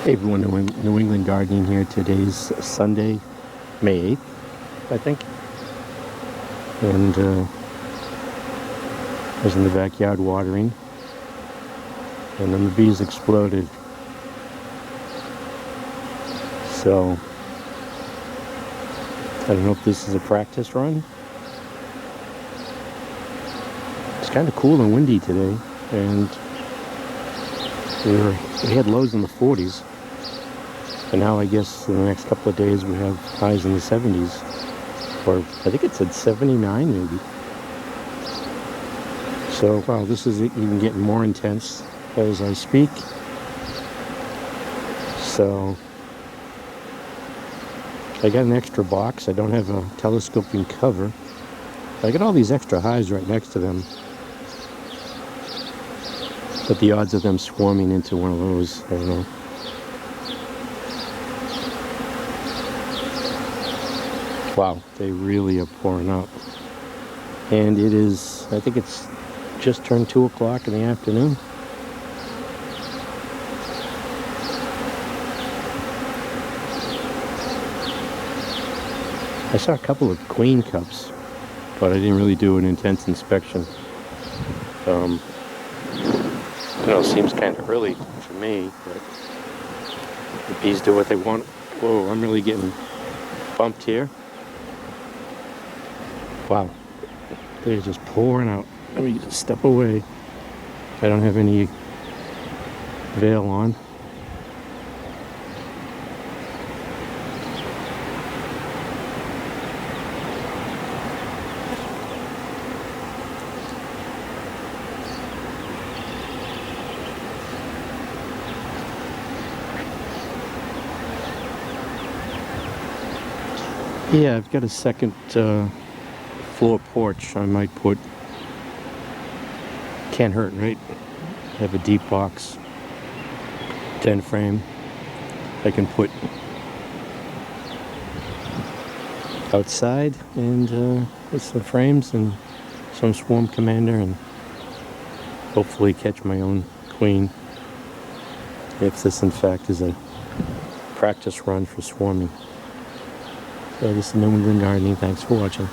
Hey everyone, New England Gardening here. Today's Sunday, May 8th, I think. And I was in the backyard watering, and then the bees exploded. So, I don't know if this is a practice run. It's kind of cool and windy today, and we had lows in the 40s. And now I guess in the next couple of days we have highs in the 70s. Or I think it said 79 maybe. So, wow, this is even getting more intense as I speak. So, I got an extra box. I don't have a telescoping cover. I got all these extra hives right next to them. But the odds of them swarming into one of those, I don't know. Wow, they really are pouring up. And it is, I think it's just turned 2 o'clock in the afternoon. I saw a couple of queen cups, but I didn't really do an intense inspection. It seems kind of early for me, but the bees do what they want. Whoa, I'm really getting bumped here. Wow, they're just pouring out. Let me just step away. I don't have any veil on. Yeah, I've got a second floor porch. I might put, can't hurt, right? Have a deep box, 10 frame. I can put outside and with some frames and some swarm commander, and hopefully catch my own queen if this in fact is a practice run for swarming. So this is New England Gardening. Thanks for watching.